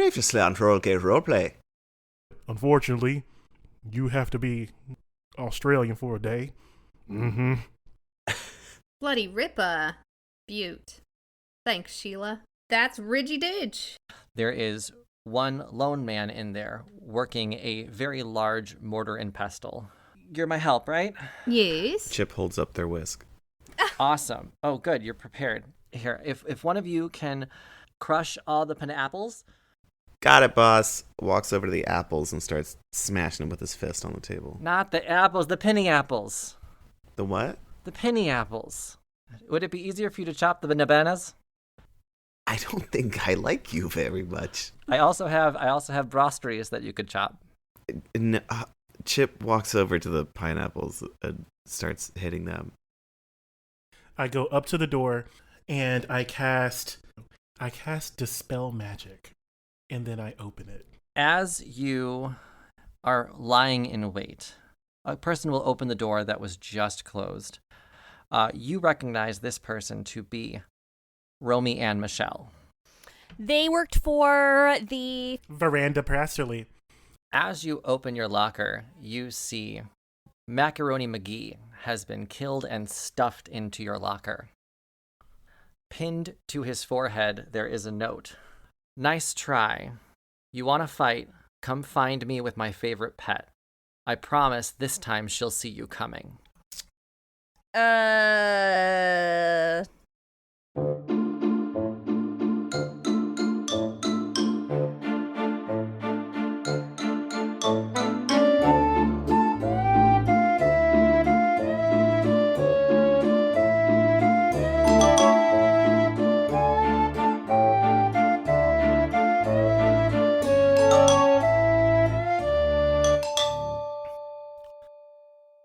Previously on Rollgate Roleplay. Unfortunately, you have to be Australian for a day. Mm-hmm. Bloody Ripper. Butte. Thanks, Sheila. That's Ridgy Didge. There is one lone man in there working a very large mortar and pestle. You're my help, right? Yes. Chip holds up their whisk. Awesome. Oh, good. You're prepared. Here, if one of you can crush all the pineapples. Got it, boss. Walks over to the apples and starts smashing them with his fist on the table. Not the apples, the penny apples. The what? The penny apples. Would it be easier for you to chop the bananas? I don't think I like you very much. I also have brosteries that you could chop. No, Chip walks over to the pineapples and starts hitting them. I go up to the door and I cast Dispel Magic. And then I open it. As you are lying in wait, a person will open the door that was just closed. You recognize this person to be Romy and Michelle. They worked for the Veranda Prasterly. As you open your locker, you see Macaroni McGee has been killed and stuffed into your locker. Pinned to his forehead, there is a note. Nice try. You want to fight? Come find me with my favorite pet. I promise this time she'll see you coming.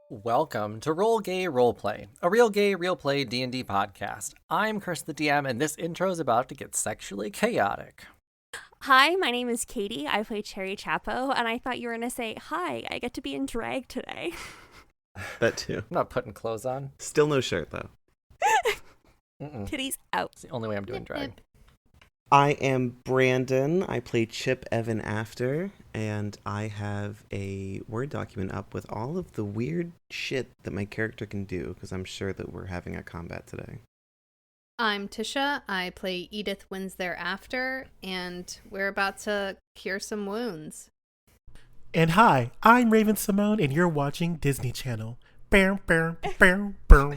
Welcome to Roll Gay Roleplay, a real gay, real play D&D podcast. I'm Chris the DM, and this intro is about to get sexually chaotic. Hi, my name is Katie. I play Cherry Chapo, and I thought you were going to say, hi, I get to be in drag today. That too. I'm not putting clothes on. Still no shirt, though. Titties out. It's the only way I'm doing drag. I am Brandon. I play Chip Evan After, and I have a Word document up with all of the weird shit that my character can do, because I'm sure that we're having a combat today. I'm Tisha. I play Edith Wins Thereafter, and we're about to cure some wounds. And hi, I'm Raven Simone, and you're watching Disney Channel. Bow, bow, bow, bow.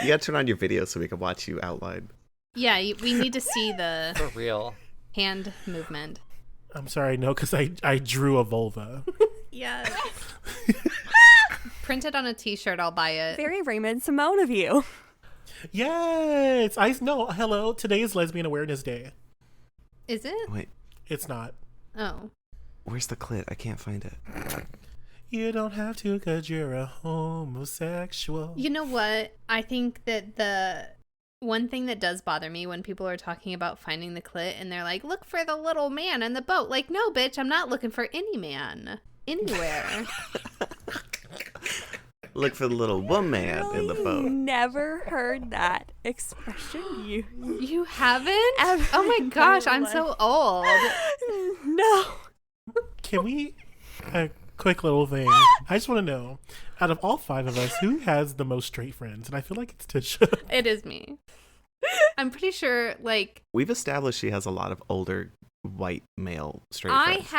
You gotta turn on your video so we can watch you outline. Yeah, we need to see the For real. hand movement. I'm sorry, no, because I drew a vulva. Yes. Print it on a t-shirt, I'll buy it. Very Raymond Simone of you. Yes! Hello, today is Lesbian Awareness Day. Is it? Wait, It's not. Oh. where's the clit? I can't find it. You don't have to because you're a homosexual. You know what? I think that the one thing that does bother me when people are talking about finding the clit and they're like, look for the little man in the boat. Like, no, bitch, I'm not looking for any man anywhere. Look for the little woman in the boat. Never heard that expression used. You haven't? Ever Oh my in gosh, my I'm life. so old. No. Can we... A quick little thing. I just want to know, out of all five of us, who has the most straight friends? And I feel like it's Tisha. It is me. I'm pretty sure, like, We've established she has a lot of older white male straight I friends.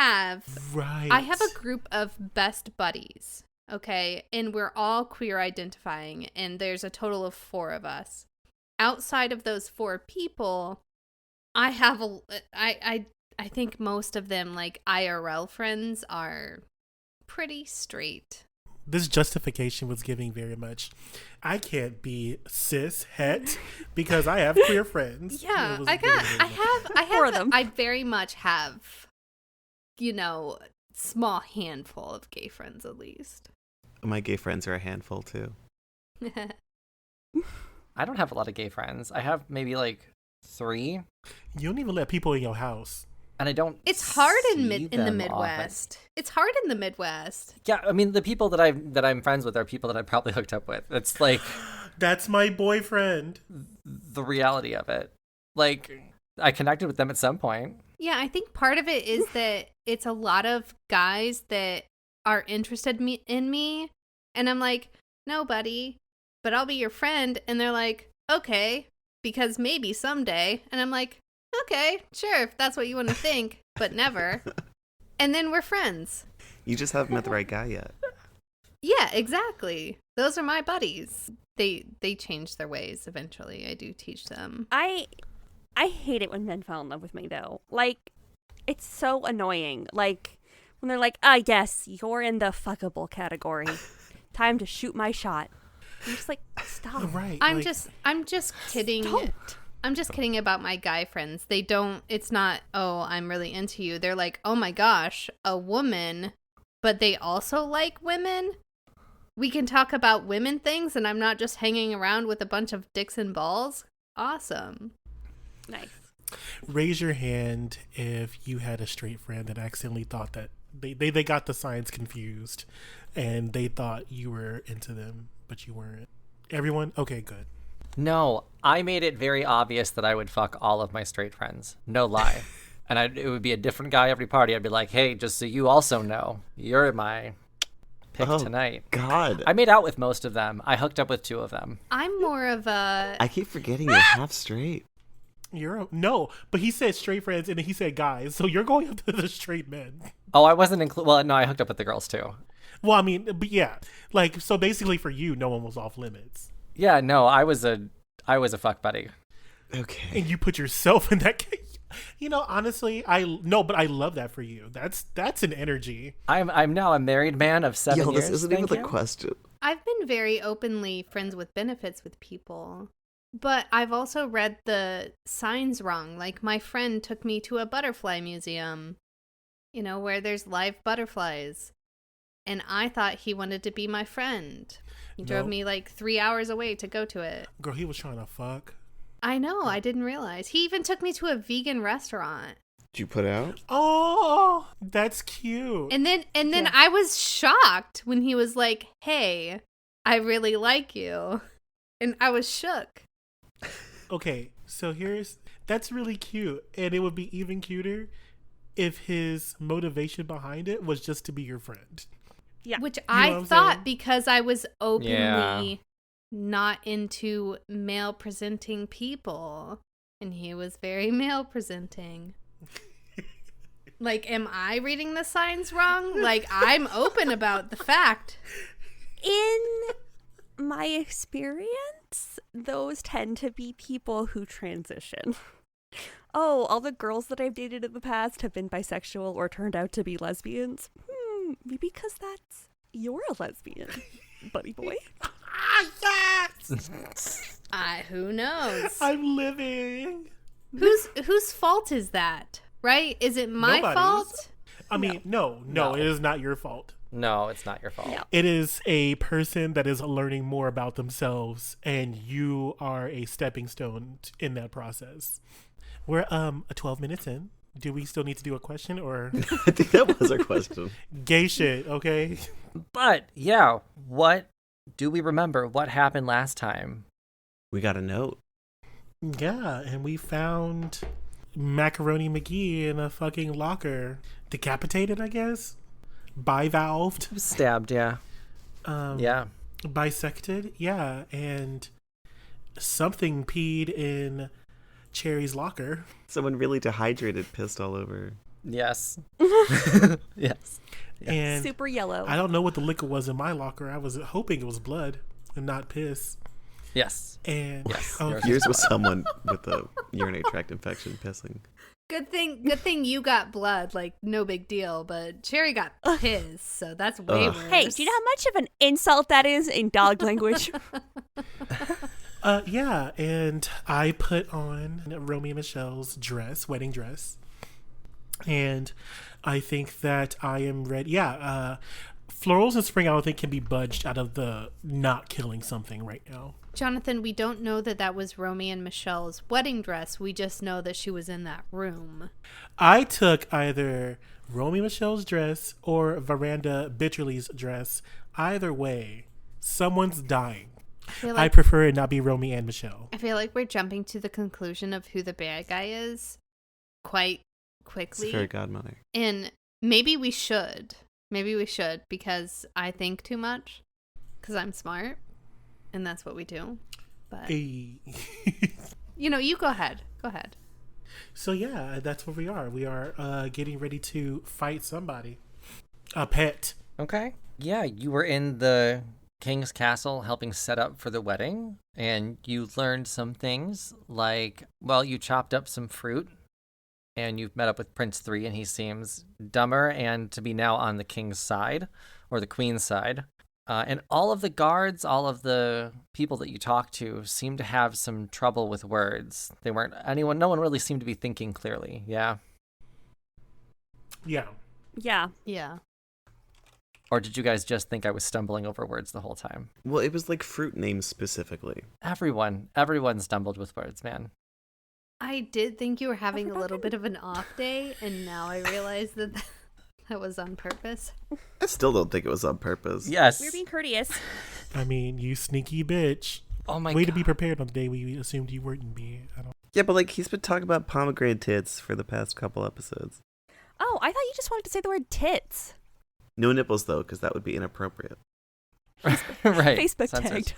have a group of best buddies, okay? And we're all queer identifying, and there's a total of 4 of us. Outside of those 4 people, I have I think most of them, like, IRL friends are pretty straight. This justification was giving very much. I can't be cis het because I have queer friends. Yeah, It was I giving very much. 4 of them. I very much have, small handful of gay friends at least. My gay friends are a handful, too. I don't have a lot of gay friends. I have maybe like 3, You don't even let people in your house. and I don't. It's hard in see the them Midwest. It's hard in the Midwest. often. Yeah, I mean the people that I'm friends with are people that I probably hooked up with. It's like That's my boyfriend. the reality of it. Like I connected with them at some point. Yeah, I think part of it is that it's a lot of guys that are interested in me. And I'm like, no, buddy, but I'll be your friend. And they're like, okay, because maybe someday. And I'm like, okay, sure, if that's what you want to think, but never. And then we're friends. You just haven't met the right guy yet. Yeah, exactly. Those are my buddies. They change their ways eventually. I do teach them. I hate it when men fall in love with me, though. Like, it's so annoying. Like, when they're like, yes, you're in the fuckable category. Time to shoot my shot. I'm just like, stop. Right. I'm like, just kidding. Don't. I'm just kidding about my guy friends. They don't, it's not, oh, I'm really into you. They're like, oh my gosh, a woman, but they also like women. We can talk about women things and I'm not just hanging around with a bunch of dicks and balls. Awesome. Nice. Raise your hand if you had a straight friend that accidentally thought that they got the signs confused and they thought you were into them, but you weren't. Everyone? Okay, good. No, I made it very obvious that I would fuck all of my straight friends. No lie. And it would be a different guy every party. I'd be like, hey, just so you also know, you're my pick tonight. God. I made out with most of them. I hooked up with 2 of them. I'm more of a, I keep forgetting you're half straight. No, but he said straight friends and then he said guys, so you're going up to the straight men. Oh, I wasn't well, no, I hooked up with the girls too. Well, I mean, but yeah, like, so basically for you, no one was off limits. Yeah, no, I was a fuck buddy. Okay. And you put yourself in that case. You know, honestly, but I love that for you. That's an energy. I'm now a married man of 7 years. This isn't even thank the you. question. I've been very openly friends with benefits with people, but I've also read the signs wrong. Like my friend took me to a butterfly museum, you know, where there's live butterflies. And I thought he wanted to be my friend. He drove me like 3 hours away to go to it. Girl, he was trying to fuck. I know, I didn't realize. He even took me to a vegan restaurant. Did you put out? Oh, that's cute. And then I was shocked when he was like, "Hey, I really like you." And I was shook. Okay, so that's really cute. And it would be even cuter if his motivation behind it was just to be your friend. Yeah. Which know what I I'm thought saying? because I was openly Yeah. not into male presenting people. And he was very male presenting. Like, am I reading the signs wrong? Like, I'm open about the fact. In my experience, those tend to be people who transition. Oh, all the girls that I've dated in the past have been bisexual or turned out to be lesbians. Maybe because you're a lesbian, buddy boy. Yes! Who knows? I'm living. Whose fault is that? Right? Is it my Nobody's. fault? I mean, no, it is not your fault. No, it's not your fault. No. It is a person that is learning more about themselves, and you are a stepping stone in that process. We're 12 minutes in. Do we still need to do a question or I think that was our question. gay shit? Okay. But yeah, what do we remember? What happened last time? We got a note. Yeah, and we found Macaroni McGee in a fucking locker, decapitated, I guess, bivalved, Stabbed, yeah. Yeah. bisected, yeah, and something peed in Cherry's locker. Someone really dehydrated pissed all over. Yes. Yes. And Super yellow. I don't know what the liquor was in my locker. I was hoping it was blood and not piss. Yes. And Yes, okay. Yours was someone with a urinary tract infection pissing. Good thing you got blood, like no big deal, but Cherry got piss, so that's way Ugh. worse. Hey, do you know how much of an insult that is in dog language? Yeah, and I put on Romeo and Michelle's wedding dress. And I think that I am ready. Yeah, florals in spring I don't think can be budged out of the not killing something right now. Jonathan, we don't know that was Romy and Michelle's wedding dress. We just know that she was in that room. I took either Romeo and Michelle's dress or Veranda Bitterly's dress. Either way, someone's dying. I prefer it not be Romy and Michelle. I feel like we're jumping to the conclusion of who the bad guy is quite It's the quickly. fairy godmother. And maybe we should. Maybe we should, because I think too much. Because I'm smart. And that's what we do. But, Hey. you go ahead. Go ahead. So yeah, that's where we are. We are getting ready to fight somebody. A pet. Okay. Yeah, you were in the king's castle helping set up for the wedding, and you learned some things like, well, you chopped up some fruit, and you've met up with Prince 3, and he seems dumber and to be now on the king's side, or the queen's side. And all of the guards, all of the people that you talked to seem to have some trouble with words. No one really seemed to be thinking clearly, yeah? Yeah. Yeah. Yeah. Or did you guys just think I was stumbling over words the whole time? Well, it was like fruit names specifically. Everyone stumbled with words, man. I did think you were having a forgot little that- bit of an off day, and now I realize that that was on purpose. I still don't think it was on purpose. Yes. We're being courteous. I mean, you sneaky bitch. Oh my Way god. to be prepared on the day we assumed you wouldn't be. I don't. Yeah, but like he's been talking about pomegranate tits for the past couple episodes. Oh, I thought you just wanted to say the word tits. No nipples though, because that would be inappropriate. Right. Facebook Censored. tagged.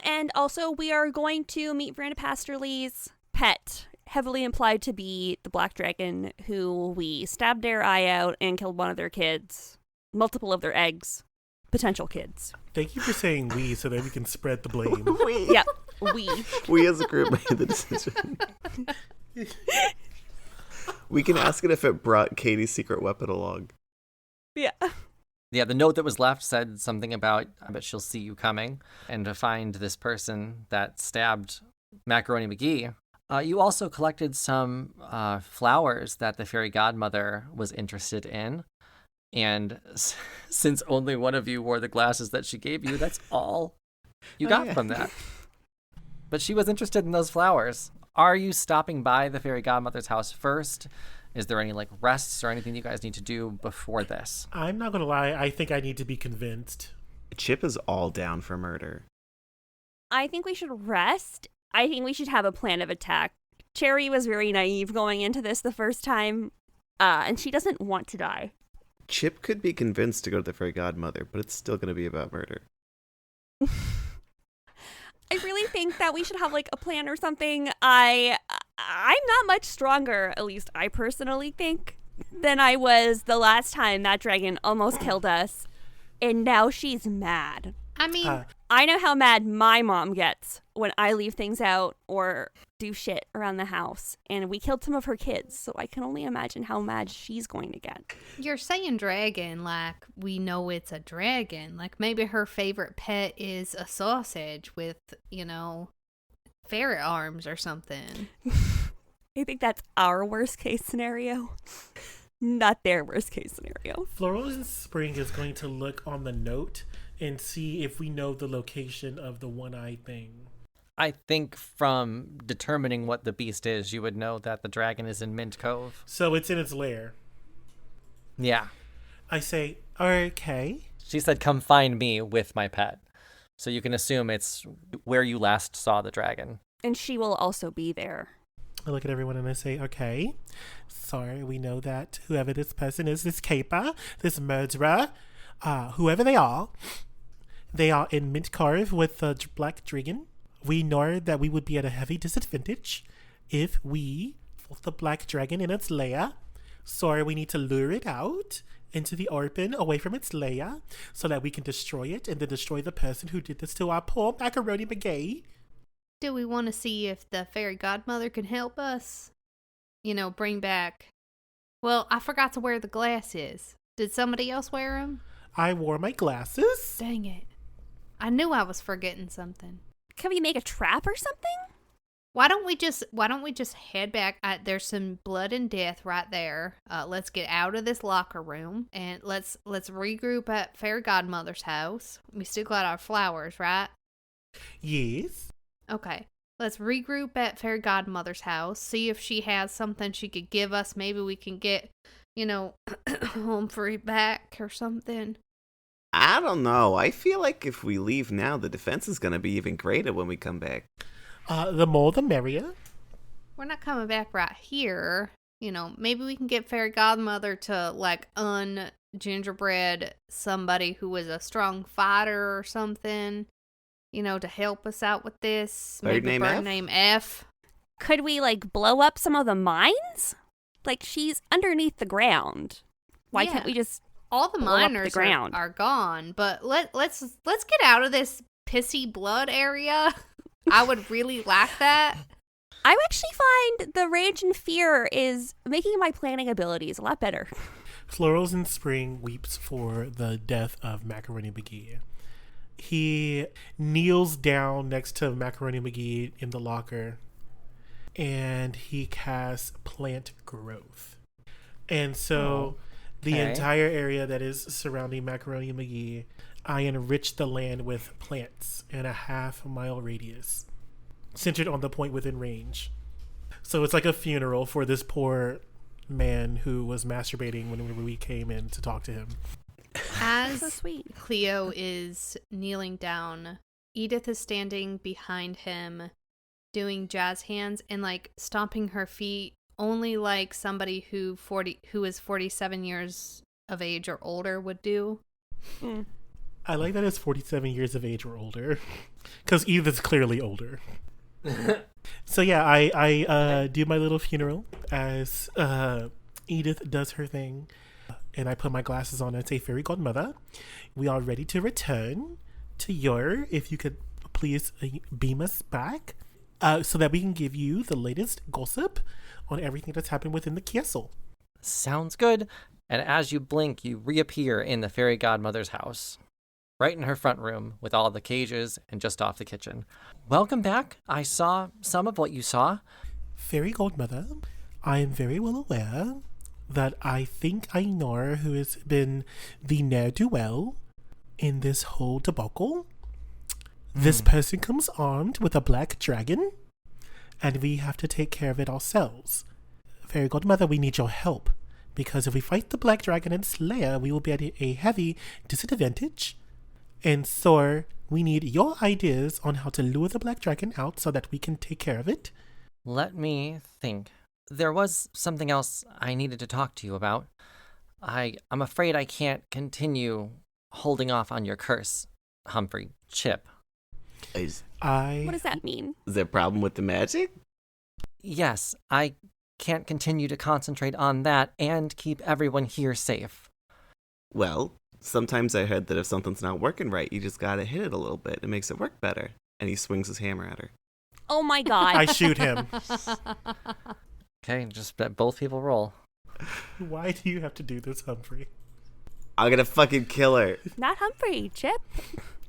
And also we are going to meet Veranda Pasterly's pet, heavily implied to be the black dragon, who we stabbed their eye out and killed one of their kids, multiple of their eggs, potential kids. Thank you for saying we so that we can spread the blame. Yeah, we. We as a group made the decision. We can ask it if it brought Katie's secret weapon along. Yeah. Yeah, the note that was left said something about, I bet she'll see you coming, and to find this person that stabbed Macaroni McGee. You also collected some flowers that the fairy godmother was interested in. And since only one of you wore the glasses that she gave you, that's all you got from that. But she was interested in those flowers. Are you stopping by the fairy godmother's house first? Is there any rests or anything you guys need to do before this? I'm not gonna lie. I think I need to be convinced. Chip is all down for murder. I think we should rest. I think we should have a plan of attack. Cherry was very naive going into this the first time, and she doesn't want to die. Chip could be convinced to go to the fairy godmother, but it's still going to be about murder. I really think that we should have a plan or something. I'm not much stronger, at least I personally think, than I was the last time that dragon almost killed us. And now she's mad. I mean, I know how mad my mom gets when I leave things out or do shit around the house. And we killed some of her kids, so I can only imagine how mad she's going to get. you're saying dragon like we know it's a dragon. Like maybe her favorite pet is a sausage with, ferret arms or something. I think that's our worst case scenario, not their worst case scenario. Florals in Spring is going to look on the note and see if we know the location of the one-eyed thing. I think from determining what the beast is, you would know that the dragon is in Mint Cove. So it's in its lair. Yeah. I say, okay. She said, come find me with my pet. So you can assume it's where you last saw the dragon. And she will also be there. I look at everyone and I say, okay. Sorry, we know that whoever this person is, this caper, this murderer, whoever they are in Mint Cove with the black dragon. We know that we would be at a heavy disadvantage if we fought the black dragon in its lair. So we need to lure it out into the open, away from its lair, so that we can destroy it and then destroy the person who did this to our poor Macaroni McGee. Do we want to see if the fairy godmother can help us? Bring back. Well, I forgot to wear the glasses. Did somebody else wear them? I wore my glasses. Dang it. I knew I was forgetting something. Can we make a trap or something? Why don't we just head back? There's some blood and death right there. Let's get out of this locker room and let's regroup at fairy godmother's house. We still got our flowers, right? Yes. Okay. Let's regroup at fairy godmother's house. See if she has something she could give us. Maybe we can get, Humphrey back or something. I don't know. I feel like if we leave now, the defense is going to be even greater when we come back. The more the merrier. We're not coming back right here. maybe we can get Fairy Godmother to, like, gingerbread somebody who was a strong fighter or something, to help us out with this. Bird Maybe name bird F? name F. Could we, like, blow up some of the mines? Like, she's underneath the ground. Why can't we just all the blow up the miners ground? are gone, but let's get out of this pissy blood area. I would really like that. I actually find the rage and fear is making my planning abilities a lot better. Florals in Spring weeps for the death of Macaroni McGee. He kneels down next to Macaroni McGee in the locker, and he casts plant growth. And so the entire area that is surrounding Macaroni McGee, I enrich the land with plants in a half-mile radius, centered on the point within range. So it's like a funeral for this poor man who was masturbating when we came in to talk to him. As So sweet. Cleo is kneeling down, Edith is standing behind him doing jazz hands and, like, stomping her feet only like somebody who is 47 years of age or older would do. I like that it's 47 years of age or older, because Edith's clearly older. So yeah, I do my little funeral as Edith does her thing, and I put my glasses on and say, Fairy Godmother, we are ready to return to if you could please beam us back, so that we can give you the latest gossip on everything that's happened within the castle. Sounds good. And as you blink, you reappear in the fairy godmother's house, right in her front room with all the cages and just off the kitchen. Welcome back. I saw some of what you saw. Fairy Godmother, I am very well aware that I think I know who has been the ne'er-do-well in this whole debacle. This person comes armed with a black dragon, and we have to take care of it ourselves. Fairy Godmother, we need your help, because if we fight the black dragon and Slayer, we will be at a heavy disadvantage. And so, we need your ideas on how to lure the black dragon out so that we can take care of it. Let me think. There was something else I needed to talk to you about. I'm afraid I can't continue holding off on your curse, Humphrey. Chip. Is What does that mean? there a problem with the magic? Yes, I can't continue to concentrate on that and keep everyone here safe. Well, sometimes I heard that if something's not working right, you just gotta hit it a little bit. It makes it work better. And he swings his hammer at her. Oh my god. I shoot him. Okay, just let both people roll. Why do you have to do this, Humphrey? I'm gonna fucking kill her. Not Humphrey, Chip.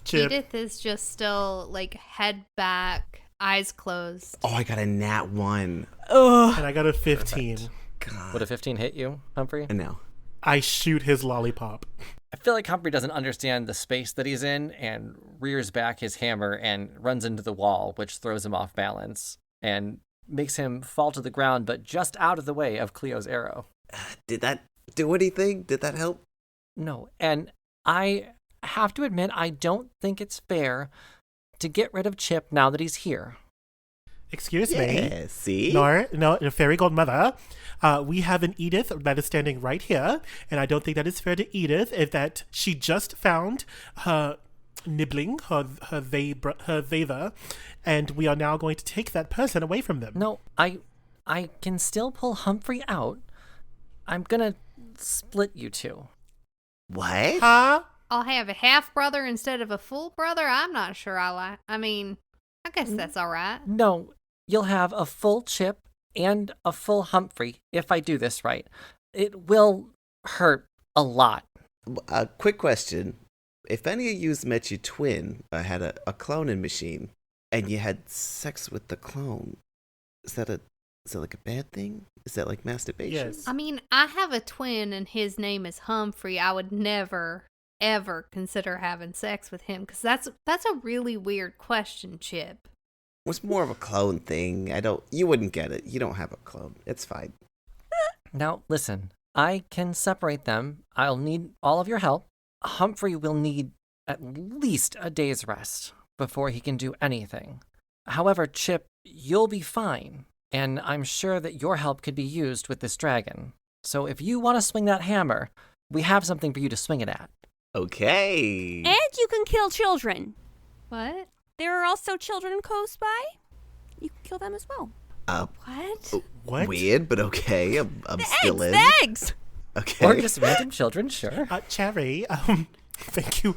Chip. Edith is just still, like, head back, eyes closed. Oh, I got a nat 1. And I got a 15. Perfect. God. Would a 15 hit you, Humphrey? No. I shoot his lollipop. I feel like Humphrey doesn't understand the space that he's in and rears back his hammer and runs into the wall, which throws him off balance and makes him fall to the ground, but just out of the way of Cleo's arrow. Did that do anything? Did that help? No, and I have to admit, I don't think it's fair to get rid of Chip now that he's here. Excuse me. Yeah, see? No, Fairy Godmother. We have an Edith that is standing right here, and I don't think that is fair to Edith if that she just found her nibbling, her Veva, and we are now going to take that person away from them. No, I can still pull Humphrey out. I'm gonna split you two. What? Huh? I'll have a half brother instead of a full brother. I'm not sure I like. I mean, I guess that's all right. No, you'll have a full Chip and a full Humphrey if I do this right. It will hurt a lot. A quick question. If any of you's met your twin, had a cloning machine, and you had sex with the clone, is that like a bad thing? Is that like masturbation? Yes. I mean, I have a twin and his name is Humphrey. I would never, ever consider having sex with him because that's a really weird question, Chip. It was more of a clone thing. You wouldn't get it. You don't have a clone. It's fine. Now, listen, I can separate them. I'll need all of your help. Humphrey will need at least a day's rest before he can do anything. However, Chip, you'll be fine. And I'm sure that your help could be used with this dragon. So if you want to swing that hammer, we have something for you to swing it at. Okay. And you can kill children. What? There are also children close by. You can kill them as well. What? What? Weird, but okay. I'm still in. The eggs! Okay. Or just random children, sure. Cherry, thank you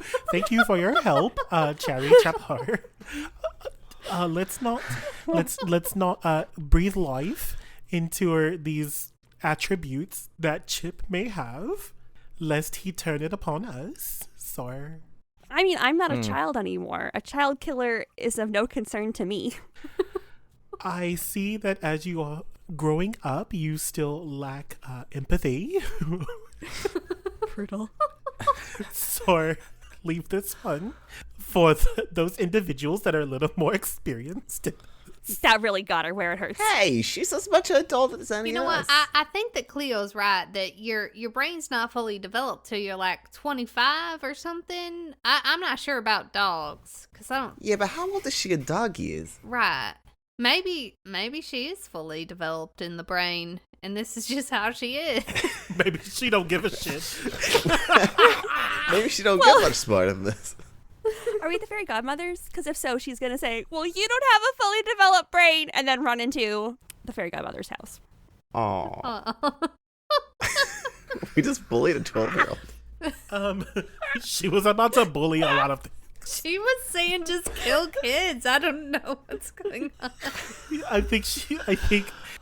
for your help, Cherry Chapar. Let's not breathe life into these attributes that Chip may have, lest he turn it upon us. Sir. I mean, I'm not a child anymore. A child killer is of no concern to me. I see that as you are growing up, you still lack empathy. Brutal. So leave this one for those individuals that are a little more experienced. That really got her where it hurts. Hey, she's as much an adult as any You know of what? us. I think that Cleo's right that your brain's not fully developed till you're like 25 or something. I'm not sure about dogs because I don't. Yeah, but how old is she a dog is? Right. Maybe she is fully developed in the brain, and this is just how she is. Maybe she don't give a shit. Maybe she don't get much smarter than this. Are we the fairy godmothers? Because if so, she's going to say, well, you don't have a fully developed brain, and then run into the fairy godmother's house. Aw. We just bullied a 12-year-old. She was about to bully a lot of things. She was saying just kill kids. I don't know what's going on. I think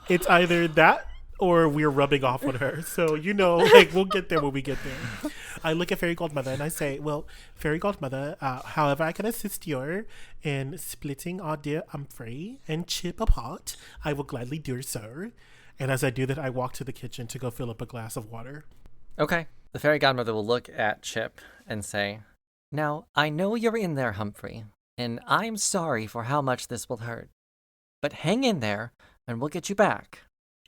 it's either that or we're rubbing off on her. So, like, we'll get there when we get there. I look at Fairy Godmother and I say, well, Fairy Godmother, however I can assist you in splitting our dear Humphrey and Chip apart, I will gladly do so. And as I do that, I walk to the kitchen to go fill up a glass of water. Okay. The fairy godmother will look at Chip and say, now, I know you're in there, Humphrey, and I'm sorry for how much this will hurt. But hang in there, and we'll get you back.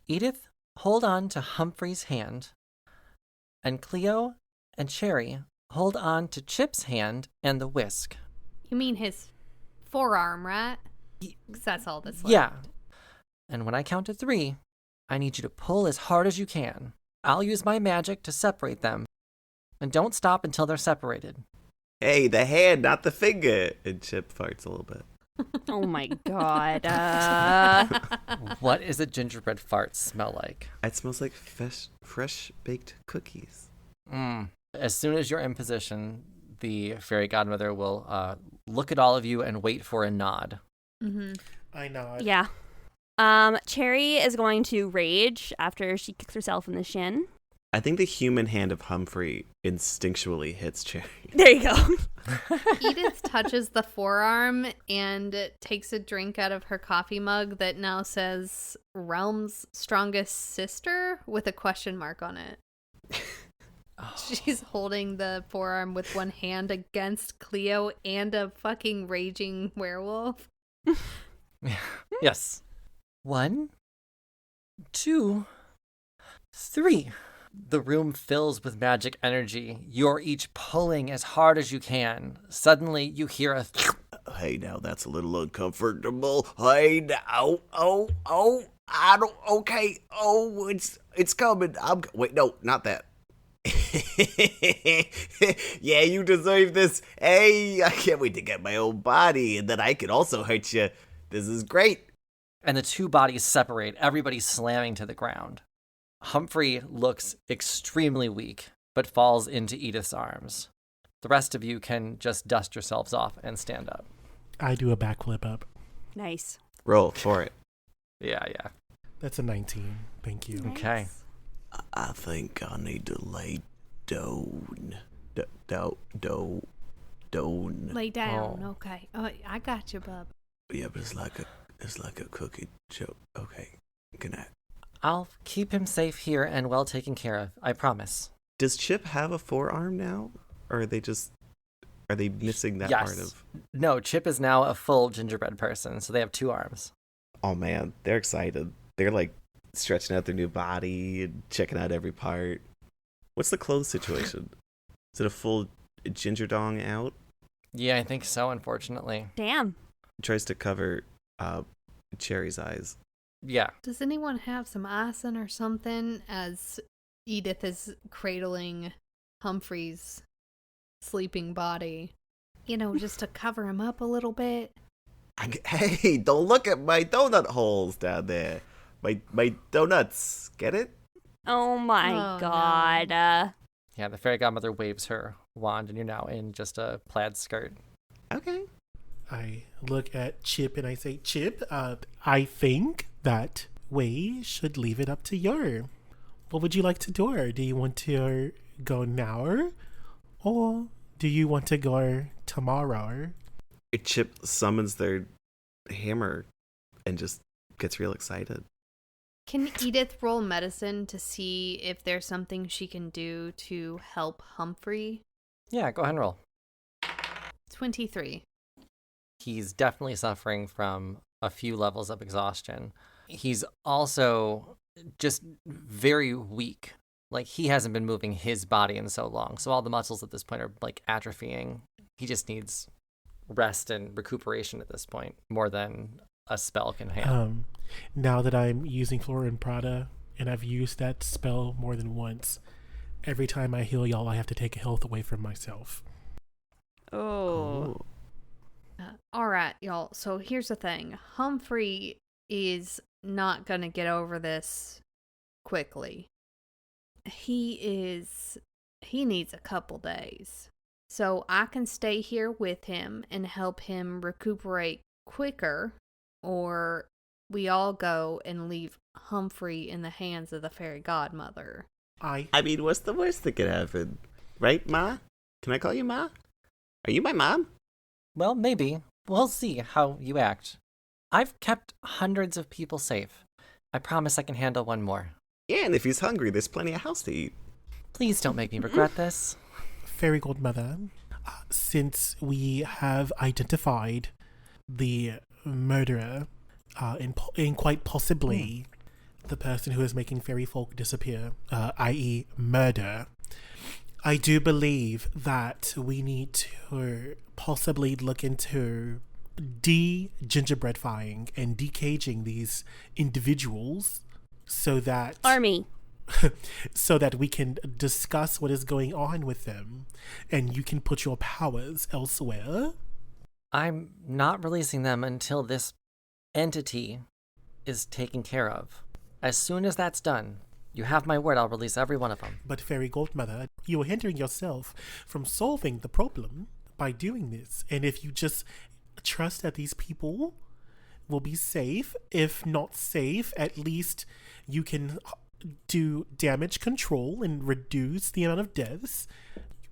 Edith, hold on to Humphrey's hand. And Cleo and Cherry, hold on to Chip's hand and the whisk. You mean his forearm, right? Because that's all that's left. Yeah. And when I count to 3, I need you to pull as hard as you can. I'll use my magic to separate them. And don't stop until they're separated. Hey, the hand, not the finger. And Chip farts a little bit. Oh my god. What does a gingerbread fart smell like? It smells like fresh baked cookies. As soon as you're in position, the fairy godmother will look at all of you and wait for a nod. Mm-hmm. I know. Yeah. Cherry is going to rage after she kicks herself in the shin. I think the human hand of Humphrey instinctually hits Cherry. There you go. Edith touches the forearm and takes a drink out of her coffee mug that now says Realm's Strongest Sister with a question mark on it. She's holding the forearm with one hand against Cleo and a fucking raging werewolf. Yes. 1, 2, 3. The room fills with magic energy. You're each pulling as hard as you can. Suddenly, you hear a... Hey, now that's a little uncomfortable. Hey, now. Oh, I don't... Okay. Oh, it's coming. Wait, no, not that. Yeah, you deserve this. Hey, I can't wait to get my own body, and then I can also hurt you. This is great. And the 2 bodies separate, everybody slamming to the ground. Humphrey looks extremely weak, but falls into Edith's arms. The rest of you can just dust yourselves off and stand up. I do a backflip up. Nice. Roll for it. Yeah. That's a 19. Thank you. Okay. I think I need to lay down. Down. Lay down. Okay. Oh, I got you, bub. Yeah, but it's like a cookie joke. Okay. Good night. I'll keep him safe here and well taken care of, I promise. Does Chip have a forearm now? Or are they missing that part of... No, Chip is now a full gingerbread person, so they have 2 arms. Oh man, they're excited. They're like stretching out their new body and checking out every part. What's the clothes situation? Is it a full ginger dong out? Yeah, I think so, unfortunately. Damn. It tries to cover Cherry's eyes. Yeah. Does anyone have some icing or something as Edith is cradling Humphrey's sleeping body? You know, just to cover him up a little bit. Hey, don't look at my donut holes down there. My donuts. Get it? Oh my Oh, god. Yeah, the fairy godmother waves her wand, and you're now in just a plaid skirt. Okay. I look at Chip and I say, Chip, I think that we should leave it up to you. What would you like to do? Do you want to go now? Or do you want to go tomorrow? Chip summons their hammer and just gets real excited. Can Edith roll medicine to see if there's something she can do to help Humphrey? Yeah, go ahead and roll. 23. He's definitely suffering from a few levels of exhaustion. He's also just very weak. Like, he hasn't been moving his body in so long. So all the muscles at this point are, like, atrophying. He just needs rest and recuperation at this point, more than a spell can handle. Now that I'm using Flora and Prada, and I've used that spell more than once, every time I heal y'all, I have to take health away from myself. Oh. All right, y'all. So here's the thing. Humphrey is not going to get over this quickly. He needs a couple days. So I can stay here with him and help him recuperate quicker, or we all go and leave Humphrey in the hands of the fairy godmother. I mean, what's the worst that could happen? Right, Ma? Can I call you Ma? Are you my mom? Well, maybe. We'll see how you act. I've kept hundreds of people safe. I promise I can handle one more. Yeah, and if he's hungry, there's plenty of house to eat. Please don't make me regret this. Fairy Godmother, since we have identified the murderer and quite possibly the person who is making fairy folk disappear, i.e. murder, I do believe that we need to possibly look into de-gingerbreadifying and decaging these individuals so that Army. so that we can discuss what is going on with them and you can put your powers elsewhere. I'm not releasing them until this entity is taken care of. As soon as that's done, you have my word, I'll release every one of them. But Fairy Godmother, you are hindering yourself from solving the problem by doing this. And if you just trust that these people will be safe, if not safe, at least you can do damage control and reduce the amount of deaths.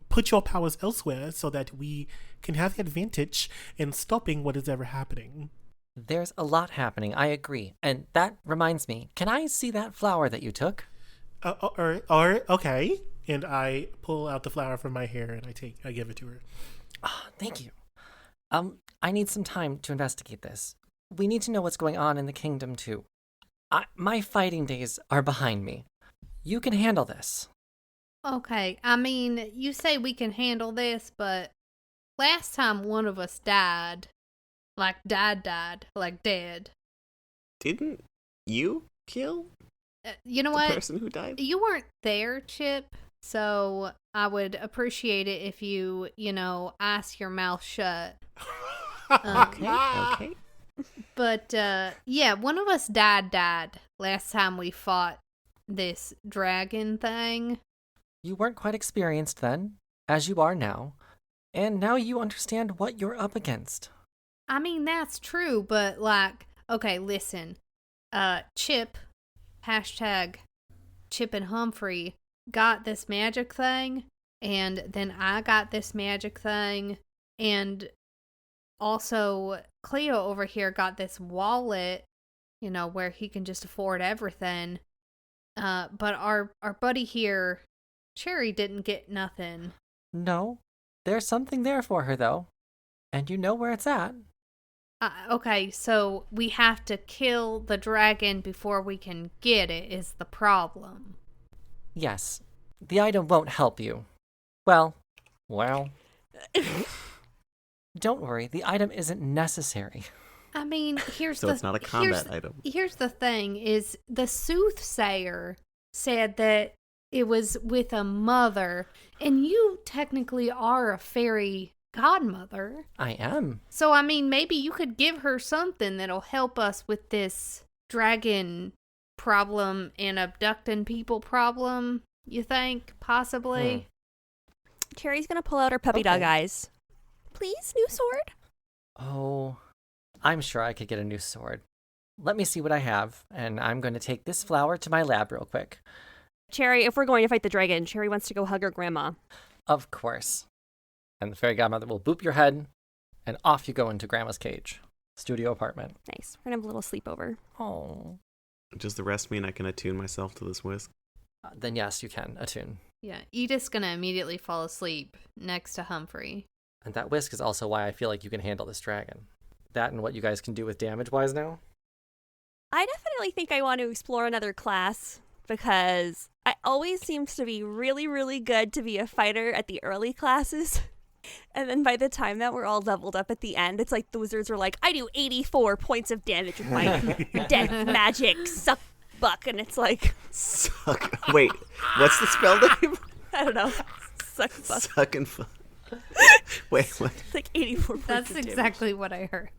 Put your powers elsewhere so that we can have the advantage in stopping what is ever happening. There's a lot happening, I agree. And that reminds me, can I see that flower that you took? Okay. And I pull out the flower from my hair and I give it to her. Oh, thank you. I need some time to investigate this. We need to know what's going on in the kingdom too. My fighting days are behind me. You can handle this. Okay, I mean, you say we can handle this, but last time one of us died, like died, like dead. Didn't you kill You know the what? person who died? You weren't there, Chip, so I would appreciate it if you ask your mouth shut. Okay. But, yeah, one of us died last time we fought this dragon thing. You weren't quite experienced then, as you are now. And now you understand what you're up against. I mean, that's true, but, okay, listen. Chip, hashtag Chip and Humphrey, got this magic thing, and then I got this magic thing, and also Cleo over here got this wallet, where he can just afford everything. But our buddy here, Cherry, didn't get nothing. No, there's something there for her, though. And you know where it's at. Okay, so we have to kill the dragon before we can get it, is the problem. Yes, the item won't help you. Well. Don't worry, the item isn't necessary. I mean, So it's not a combat item. Here's the thing: is the soothsayer said that it was with a mother, and you technically are a fairy godmother. I am. So I mean, maybe you could give her something that'll help us with this dragon problem and abducting people problem. You think possibly? Cherry's gonna pull out her puppy dog eyes. Please, new sword. Oh, I'm sure I could get a new sword. Let me see what I have, and I'm going to take this flower to my lab real quick. Cherry, if we're going to fight the dragon, Cherry wants to go hug her grandma. Of course. And the fairy godmother will boop your head, and off you go into Grandma's cage. Studio apartment. Nice. We're gonna have a little sleepover. Oh. Does the rest mean I can attune myself to this whisk? Then yes, you can attune. Yeah, Edith's gonna immediately fall asleep next to Humphrey. And that whisk is also why I feel like you can handle this dragon. That and what you guys can do with damage-wise now. I definitely think I want to explore another class because I always seems to be really, really good to be a fighter at the early classes. And then by the time that we're all leveled up at the end, it's like the wizards are like, I do 84 points of damage with my death magic suck buck. And it's like... Suck. Wait, what's the spell name? I don't know. Suck buck. Suck and fuck. Wait, what? It's like 84 points That's of damage. exactly what I heard.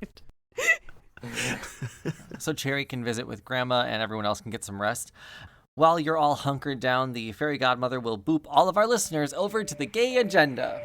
So Cherry can visit with Grandma and everyone else can get some rest. While you're all hunkered down, the fairy godmother will boop all of our listeners over to the gay agenda.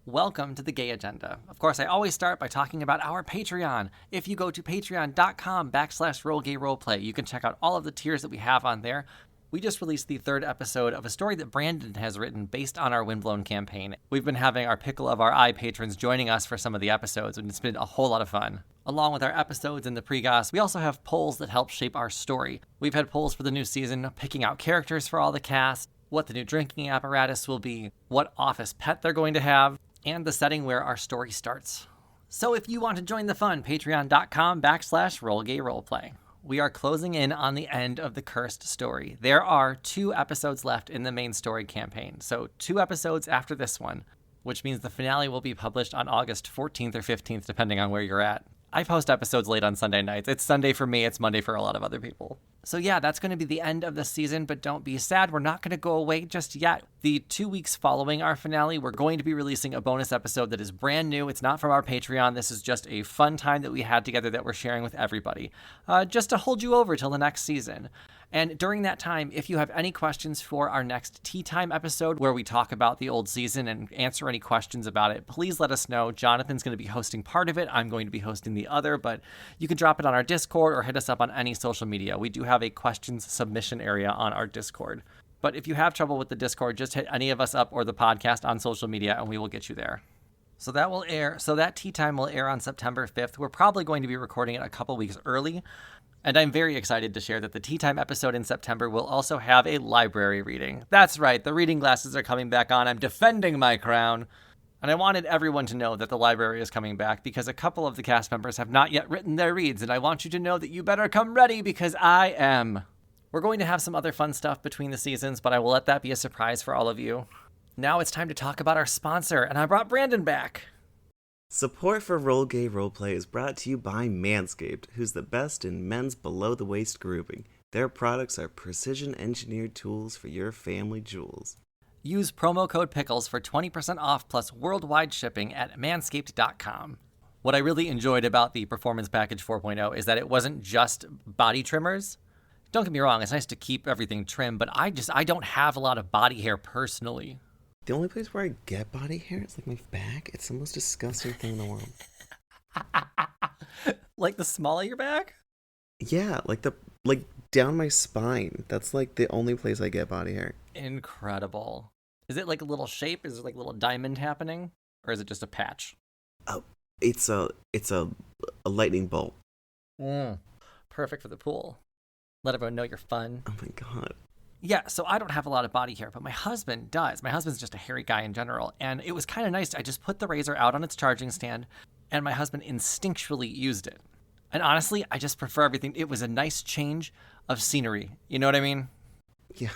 Welcome to the Gay Agenda. Of course, I always start by talking about our Patreon. If you go to patreon.com/rollgayroleplay, you can check out all of the tiers that we have on there. We just released the third episode of a story that Brandon has written based on our Windblown campaign. We've been having our Pickle of Our Eye patrons joining us for some of the episodes, and it's been a whole lot of fun. Along with our episodes in the pre-goss, we also have polls that help shape our story. We've had polls for the new season, picking out characters for all the cast, what the new drinking apparatus will be, what office pet they're going to have, and the setting where our story starts. So if you want to join the fun, patreon.com/rollgayroleplay. We are closing in on the end of the Cursed story. There are 2 episodes left in the main story campaign, so 2 episodes after this one, which means the finale will be published on August 14th or 15th, depending on where you're at. I post episodes late on Sunday nights. It's Sunday for me, it's Monday for a lot of other people. So yeah, that's going to be the end of the season, but don't be sad. We're not going to go away just yet. The 2 weeks following our finale, we're going to be releasing a bonus episode that is brand new. It's not from our Patreon. This is just a fun time that we had together that we're sharing with everybody, just to hold you over till the next season. And during that time, if you have any questions for our next Tea Time episode where we talk about the old season and answer any questions about it, please let us know. Jonathan's going to be hosting part of it. I'm going to be hosting the other, but you can drop it on our Discord or hit us up on any social media. We do have a questions submission area on our Discord. But if you have trouble with the Discord, just hit any of us up or the podcast on social media and we will get you there. So that Tea Time will air on September 5th. We're probably going to be recording it a couple weeks early. And I'm very excited to share that the Tea Time episode in September will also have a library reading. That's right, the reading glasses are coming back on. I'm defending my crown. And I wanted everyone to know that the library is coming back because a couple of the cast members have not yet written their reads, and I want you to know that you better come ready because I am. We're going to have some other fun stuff between the seasons, but I will let that be a surprise for all of you. Now it's time to talk about our sponsor, and I brought Brandon back. Support for Roll Gay Roleplay is brought to you by Manscaped, who's the best in men's below-the-waist grooming. Their products are precision-engineered tools for your family jewels. Use promo code PICKLES for 20% off plus worldwide shipping at manscaped.com. What I really enjoyed about the Performance Package 4.0 is that it wasn't just body trimmers. Don't get me wrong, it's nice to keep everything trim, but I don't have a lot of body hair personally. The only place where I get body hair is like my back. It's the most disgusting thing in the world. Like the small of your back? Yeah, like down my spine. That's like the only place I get body hair. Incredible. Is it like a little shape? Is it like a little diamond happening? Or is it just a patch? Oh, it's a lightning bolt. Perfect for the pool. Let everyone know you're fun. Oh my god. Yeah, so I don't have a lot of body hair, but my husband does. My husband's just a hairy guy in general, and it was kind of nice. I just put the razor out on its charging stand, and my husband instinctually used it. And honestly, I just prefer everything. It was a nice change of scenery. You know what I mean? Yeah.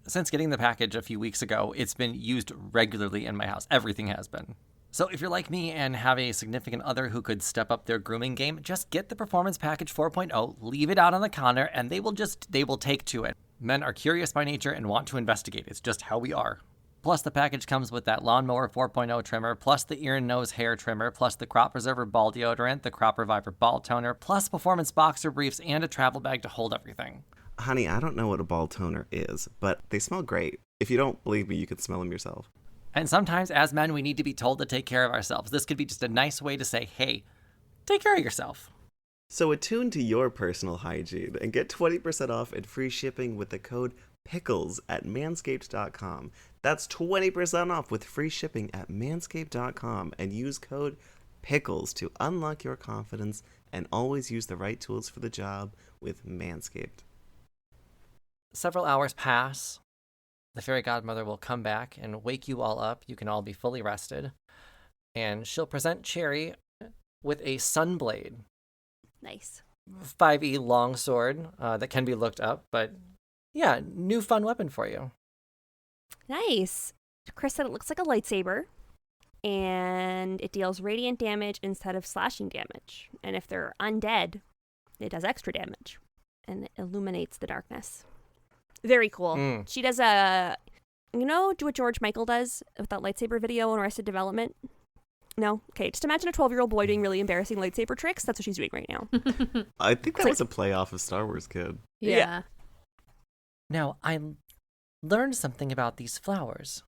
Since getting the package a few weeks ago, it's been used regularly in my house. Everything has been. So if you're like me and have a significant other who could step up their grooming game, just get the Performance Package 4.0, leave it out on the counter, and they will take to it. Men are curious by nature and want to investigate. It's just how we are. Plus, the package comes with that Lawnmower 4.0 trimmer, plus the ear and nose hair trimmer, plus the Crop Preserver ball deodorant, the Crop Reviver ball toner, plus performance boxer briefs, and a travel bag to hold everything. Honey, I don't know what a ball toner is, but they smell great. If you don't believe me, you can smell them yourself. And sometimes, as men, we need to be told to take care of ourselves. This could be just a nice way to say, hey, take care of yourself. So attune to your personal hygiene and get 20% off and free shipping with the code PICKLES at manscaped.com. That's 20% off with free shipping at manscaped.com and use code PICKLES to unlock your confidence and always use the right tools for the job with Manscaped. Several hours pass. The fairy godmother will come back and wake you all up. You can all be fully rested. And she'll present Cherry with a sunblade. Nice. 5e longsword that can be looked up, but yeah, new fun weapon for you. Nice. Chris said it looks like a lightsaber, and it deals radiant damage instead of slashing damage. And if they're undead, it does extra damage, and it illuminates the darkness. Very cool. She does do what George Michael does with that lightsaber video on Arrested Development? No? Okay, just imagine a 12-year-old boy doing really embarrassing lightsaber tricks. That's what she's doing right now. I think that was a play off of Star Wars Kid. Yeah. Now, I learned something about these flowers.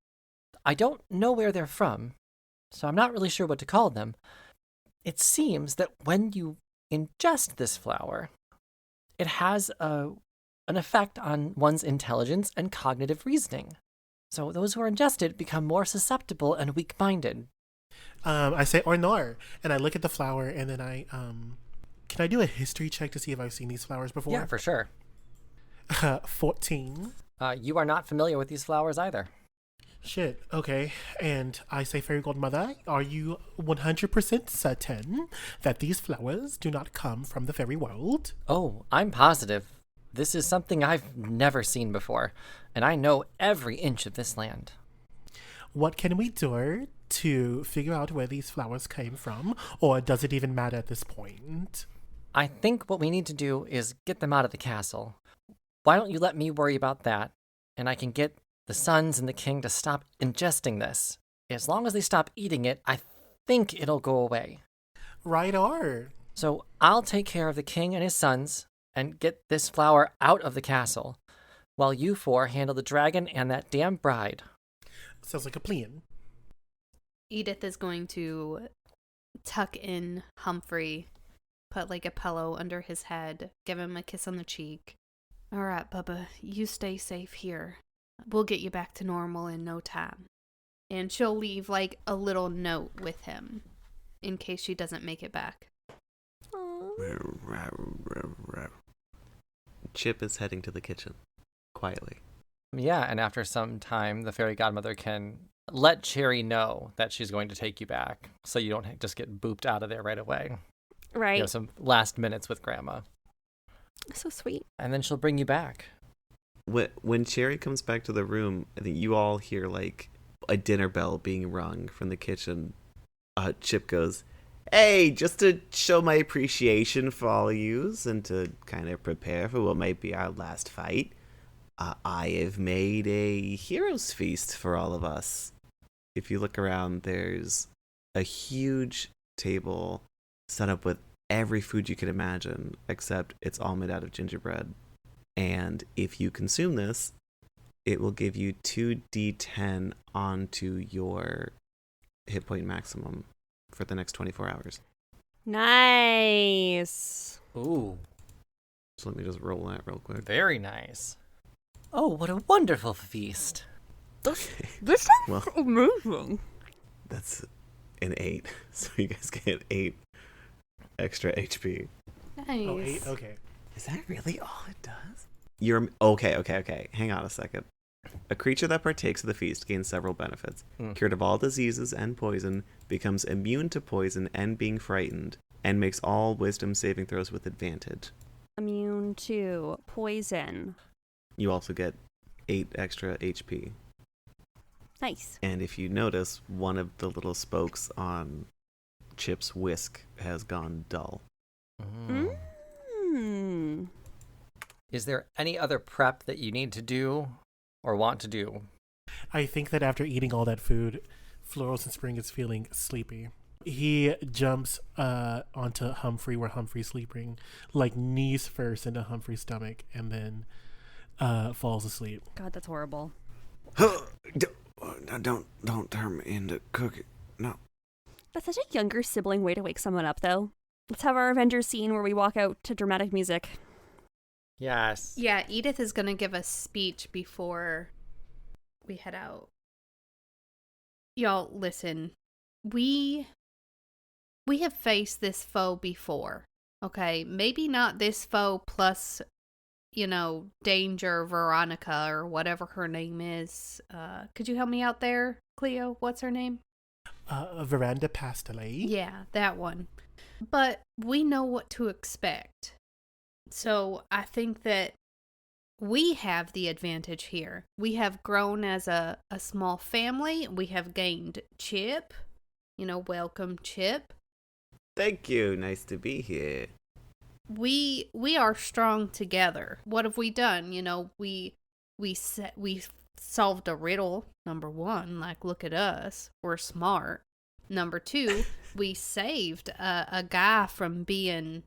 I don't know where they're from, so I'm not really sure what to call them. It seems that when you ingest this flower, it has an effect on one's intelligence and cognitive reasoning. So those who are ingested become more susceptible and weak-minded. I say Ornor, and I look at the flower, and then can I do a history check to see if I've seen these flowers before? Yeah, for sure. 14. You are not familiar with these flowers either. Shit, okay. And I say, Fairy Godmother, are you 100% certain that these flowers do not come from the fairy world? Oh, I'm positive. This is something I've never seen before, and I know every inch of this land. What can we do to figure out where these flowers came from, or does it even matter at this point? I think what we need to do is get them out of the castle. Why don't you let me worry about that, and I can get the sons and the king to stop ingesting this. As long as they stop eating it, I think it'll go away. Right or? So I'll take care of the king and his sons and get this flower out of the castle, while you four handle the dragon and that damn bride. Sounds like a plan. Edith is going to tuck in Humphrey, put like a pillow under his head, give him a kiss on the cheek. All right, Bubba, you stay safe here. We'll get you back to normal in no time. And she'll leave like a little note with him in case she doesn't make it back. Chip is heading to the kitchen, quietly. Yeah, and after some time, the fairy godmother can let Cherry know that she's going to take you back, so you don't just get booped out of there right away. Right. You know, some last minutes with Grandma. So sweet. And then she'll bring you back. When Cherry comes back to the room, I think you all hear like a dinner bell being rung from the kitchen. Chip goes, "Hey, just to show my appreciation for all of yous and to kind of prepare for what might be our last fight, I have made a hero's feast for all of us." If you look around, there's a huge table set up with every food you could imagine, except it's all made out of gingerbread. And if you consume this, it will give you 2d10 onto your hit point maximum for the next 24 hours. Nice. Ooh, So let me just roll that real quick. very nice. Oh, what a wonderful feast. Okay. This sounds Well, amazing. that's an 8. So you guys get 8 extra HP. Nice. Oh, 8? Okay. Is that really all it does? You're okay. Hang on a second. A creature that partakes of the feast gains several benefits. Cured of all diseases and poison, becomes immune to poison and being frightened, and makes all wisdom saving throws with advantage. immune to poison. You also get 8 extra HP. Nice. And if you notice, one of the little spokes on Chip's whisk has gone dull. Mm. Is there any other prep that you need to do or want to do? I think that after eating all that food, Florals and Spring is feeling sleepy. He jumps onto Humphrey where Humphrey's sleeping, like knees first into Humphrey's stomach, and then falls asleep. God, that's horrible. Don't turn me into cookie. No. That's such a younger sibling way to wake someone up, though. Let's have our Avengers scene where we walk out to dramatic music. Yes. Yeah, Edith is going to give a speech before we head out. Y'all, listen. We have faced this foe before, okay? Maybe not this foe plus, Danger Veronica or whatever her name is. Could you help me out there, Cleo? What's her name? Veranda Pastele. Yeah, that one. But we know what to expect. So I think that we have the advantage here. We have grown as a small family. We have gained Chip. Welcome, Chip. Thank you. Nice to be here. We are strong together. What have we done? We solved a riddle. Number 1, like, look at us. We're smart. Number 2, we saved a guy from being,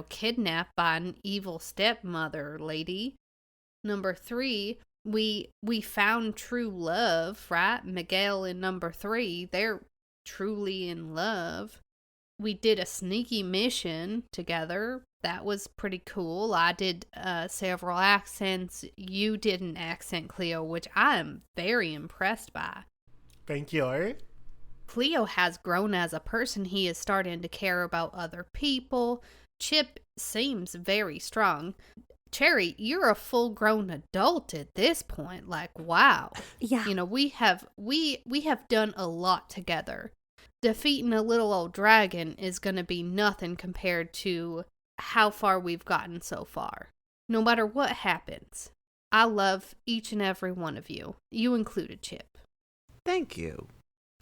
kidnapped by an evil stepmother lady. Number 3, we found true love, right? Miguel and number 3, they're truly in love. We did a sneaky mission together. That was pretty cool. I did several accents. You did an accent, Cleo, which I am very impressed by. Thank you. Cleo has grown as a person. He is starting to care about other people. Chip seems very strong. Cherry, you're a full-grown adult at this point. Like, wow. Yeah. We have done a lot together. Defeating a little old dragon is going to be nothing compared to how far we've gotten so far. No matter what happens, I love each and every one of you. You included, Chip. Thank you.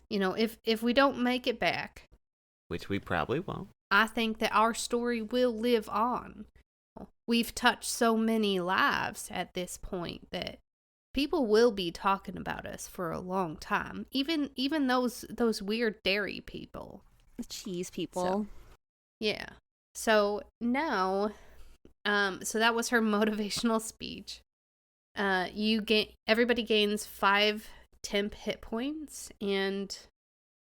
If we don't make it back, Which we probably won't. I think that our story will live on. We've touched so many lives at this point that people will be talking about us for a long time. Even those weird dairy people. The cheese people. So, yeah. So now, so that was her motivational speech. Everybody gains 5 temp hit points and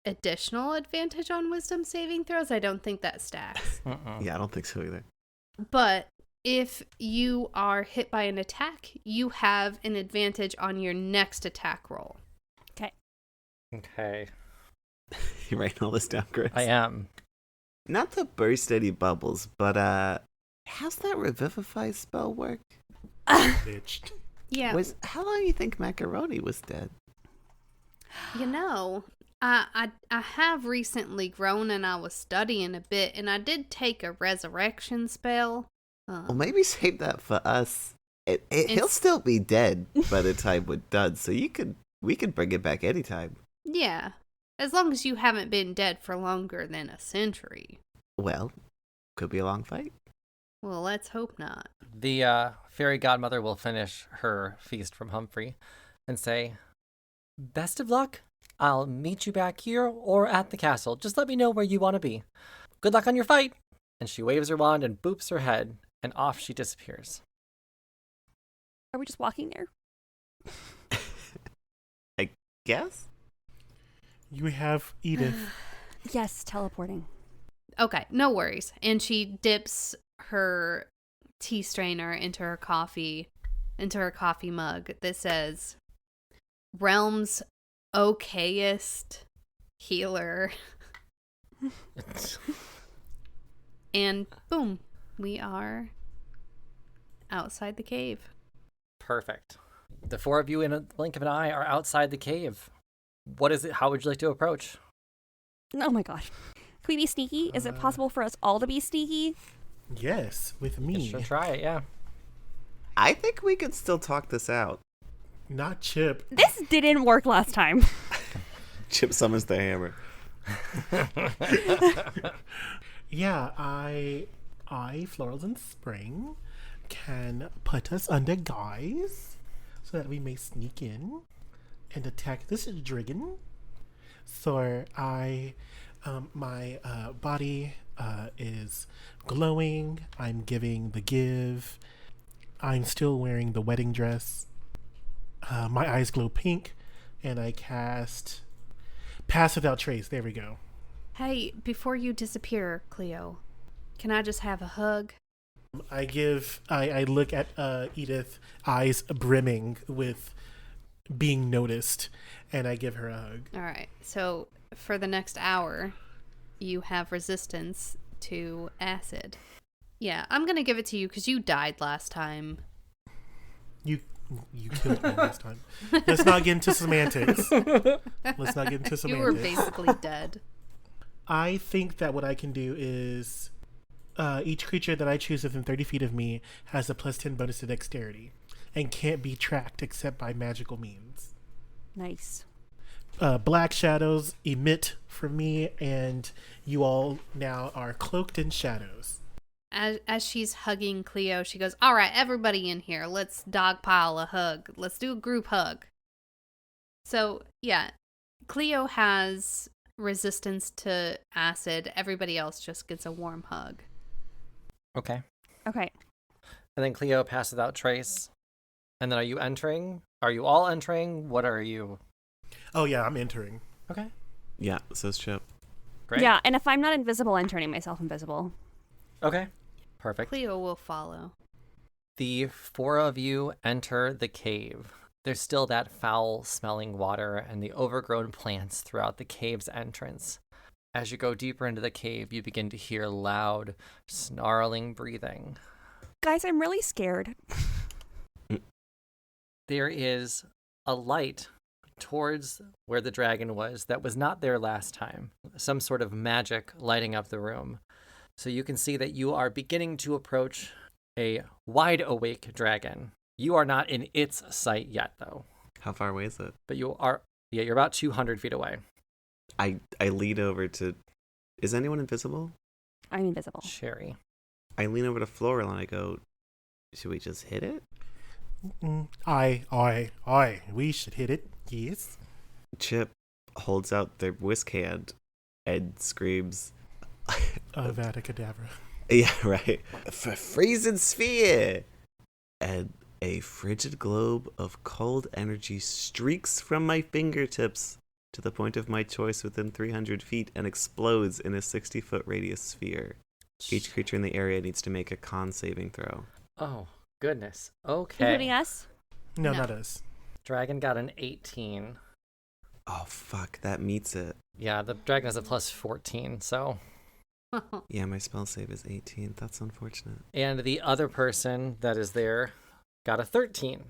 additional advantage on wisdom saving throws. I don't think that stacks. Yeah, I don't think so either. But if you are hit by an attack, you have an advantage on your next attack roll. Okay. You writing all this down, Chris? I am. Not to burst any bubbles, but how's that revivify spell work? Bitch. Yeah. How long do you think Macaroni was dead? I have recently grown and I was studying a bit, and I did take a resurrection spell. Well, maybe save that for us. He'll still be dead by the time we're done, so we could bring it back anytime. Yeah, as long as you haven't been dead for longer than a century. Well, could be a long fight. Well, let's hope not. The fairy godmother will finish her feast from Humphrey and say, "Best of luck. I'll meet you back here or at the castle. Just let me know where you want to be. Good luck on your fight." And she waves her wand and boops her head, and off she disappears. Are we just walking there? I guess? You have Edith. Yes, teleporting. Okay, no worries. And she dips her tea strainer into her coffee mug that says, "Realm's okayest healer." And boom, we are outside the cave. Perfect. The 4 of you in a blink of an eye are outside the cave. What is it? How would you like to approach? Oh my god. Can we be sneaky? Is it possible for us all to be sneaky? Yes, with You me. should try it, yeah. I think we could still talk this out. Not Chip. This didn't work last time. Chip summons the hammer. Yeah, I, Florals in Spring, can put us under guise so that we may sneak in and attack this dragon. So my body is glowing. I'm giving the give. I'm still wearing the wedding dress. My eyes glow pink, and I cast Pass Without Trace. There we go. Hey, before you disappear, Cleo, can I just have a hug? I look at Edith, eyes brimming with being noticed, and I give her a hug. All right. So for the next hour, you have resistance to acid. Yeah, I'm going to give it to you because you died last time. You killed me last time. Let's not get into semantics. You were basically dead. I think that what I can do is each creature that I choose within 30 feet of me has a plus 10 bonus to dexterity and can't be tracked except by magical means. Nice. Black shadows emit from me, and you all now are cloaked in shadows. As she's hugging Cleo, she goes, all right, everybody in here, let's dogpile a hug. Let's do a group hug. So, yeah, Cleo has resistance to acid. Everybody else just gets a warm hug. Okay. Okay. And then Cleo passes out Trace. And then are you entering? Are you all entering? What are you? Oh, yeah, I'm entering. Okay. Yeah, says Chip. Great. Yeah, and if I'm not invisible, I'm turning myself invisible. Okay. Perfect. Cleo will follow. The four of you enter the cave. There's still that foul-smelling water and the overgrown plants throughout the cave's entrance. As you go deeper into the cave, you begin to hear loud, snarling breathing. Guys, I'm really scared. There is a light towards where the dragon was that was not there last time. Some sort of magic lighting up the room. So you can see that you are beginning to approach a wide-awake dragon. You are not in its sight yet, though. How far away is it? But you're about 200 feet away. I lean over to... Is anyone invisible? I'm invisible. Sherry. I lean over to Floral and I go, should we just hit it? Aye. We should hit it. Yes. Chip holds out their whisk hand and screams... Avada Kedavra. Yeah, right. For freezing sphere! And a frigid globe of cold energy streaks from my fingertips to the point of my choice within 300 feet and explodes in a 60-foot radius sphere. Each creature in the area needs to make a con saving throw. Oh, goodness. Okay. Including us? No, No. not us. Dragon got an 18. Oh, fuck, that meets it. Yeah, the dragon has a plus 14, so... Yeah, my spell save is 18. That's unfortunate. And the other person that is there got a 13.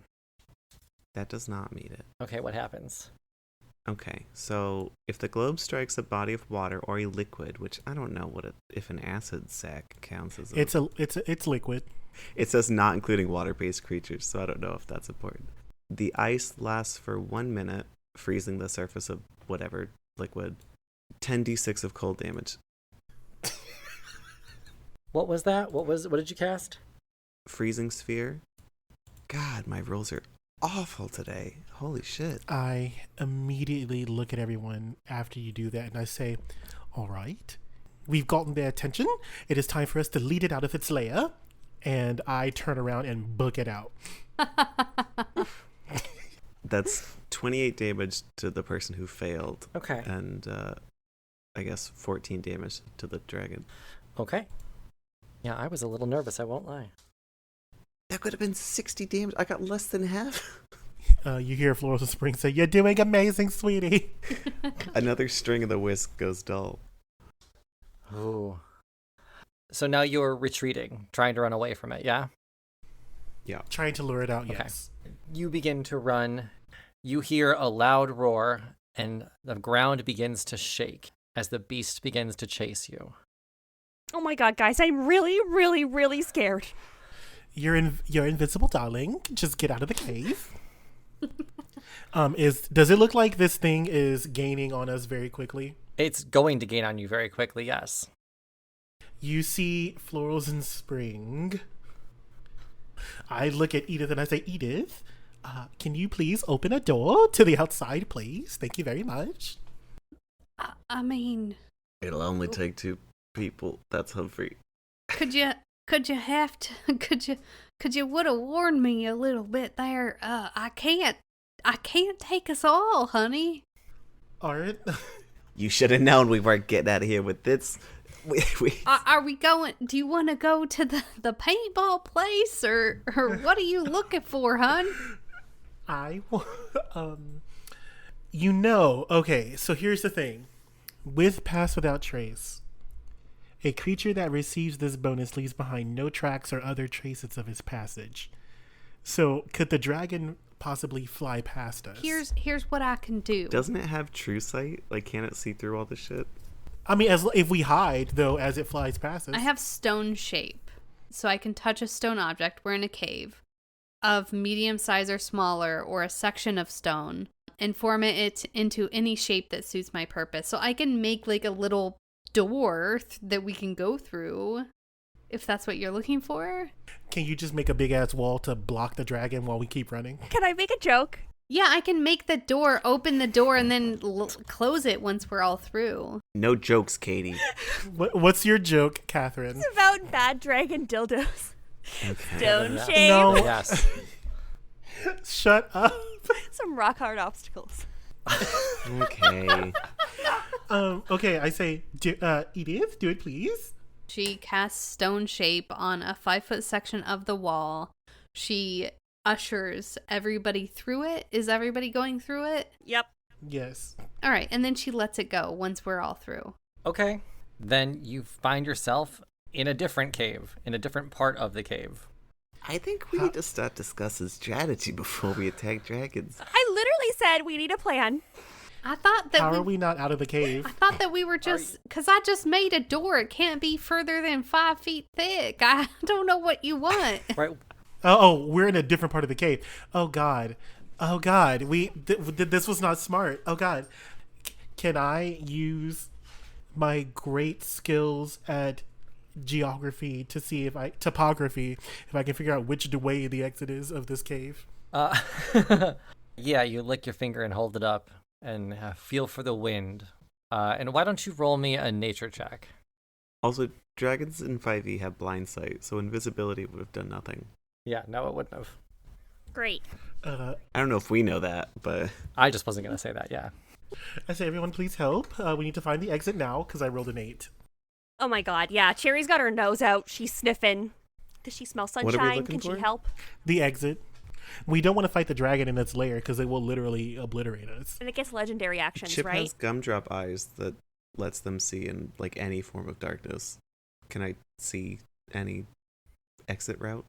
That does not meet it. Okay, what happens? Okay, so if the globe strikes a body of water or a liquid, which I don't know if an acid sac counts as It's liquid. It says not including water-based creatures, so I don't know if that's important. The ice lasts for 1 minute, freezing the surface of whatever liquid. 10d6 of cold damage. What was that? What did you cast? Freezing sphere. God, my rolls are awful today. Holy shit. I immediately look at everyone after you do that and I say, all right, we've gotten their attention. It is time for us to lead it out of its lair. And I turn around and book it out. That's 28 damage to the person who failed. Okay. And I guess 14 damage to the dragon. Okay. Yeah, I was a little nervous, I won't lie. That could have been 60 damage. I got less than half. You hear Florals of Spring say, you're doing amazing, sweetie. Another string of the whisk goes dull. Ooh. So now you're retreating, trying to run away from it, yeah? Yeah. Trying to lure it out, Okay. yes. You begin to run. You hear a loud roar, and the ground begins to shake as the beast begins to chase you. Oh my god, guys, I'm really, really, really scared. You're invisible, darling. Just get out of the cave. Does it look like this thing is gaining on us very quickly? It's going to gain on you very quickly, yes. You see Florals in Spring. I look at Edith and I say, Edith, can you please open a door to the outside, please? Thank you very much. I mean, It'll only take two people. That's Humphrey. could you have to could you would have warned me a little bit there? I can't take us all, honey. Art? You should have known we weren't getting out of here with this. Are we going? Do you want to go to the paintball place, or what are you looking for, hun? Okay, so here's the thing. With Pass Without Trace, a creature that receives this bonus leaves behind no tracks or other traces of his passage. So, could the dragon possibly fly past us? Here's what I can do. Doesn't it have true sight? Like, can't it see through all this shit? I mean, if we hide, though, as it flies past us. I have stone shape, so I can touch a stone object. We're in a cave of medium size or smaller, or a section of stone, and form it into any shape that suits my purpose. So I can make like a little door that we can go through, if that's what you're looking for. Can you just make a big ass wall to block the dragon while we keep running? Can I make a joke? Yeah, I can make the door, open the door, and then close it once we're all through. No jokes, Katie. What's your joke, Catherine? It's about bad dragon dildos. Okay. Stone Yeah. shape. No. Yes. Shut up. Some rock hard obstacles. Okay. Okay, I say, Edith, do it, please. She casts stone shape on a 5-foot section of the wall. She ushers everybody through it. Is everybody going through it? Yep. Yes. All right, and then she lets it go once we're all through. Okay. Then you find yourself in a different cave, in a different part of the cave. I think we need to start discussing strategy before we attack dragons. I literally said we need a plan. I thought that How are we not out of the cave? I thought that we were just because I just made a door. It can't be further than 5 feet thick. I don't know what you want. Right. Oh, we're in a different part of the cave. Oh God. This was not smart. Oh God. Can I use my great skills at topography, if I can figure out which way the exit is of this cave? Yeah, you lick your finger and hold it up and feel for the wind. And why don't you roll me a nature check? Also, dragons in 5e have blind sight, so invisibility would have done nothing. Yeah, no, it wouldn't have. Great. I don't know if we know that, but I just wasn't going to say that, yeah. I say, everyone, please help. We need to find the exit now because I rolled an 8. Oh my god, yeah. Cherry's got her nose out. She's sniffing. Does she smell What are we sunshine? looking Can for? she help? The exit. We don't want to fight the dragon in its lair because it will literally obliterate us. And it gets legendary actions, Chip right? has gumdrop eyes that lets them see in like any form of darkness. Can I see any exit route?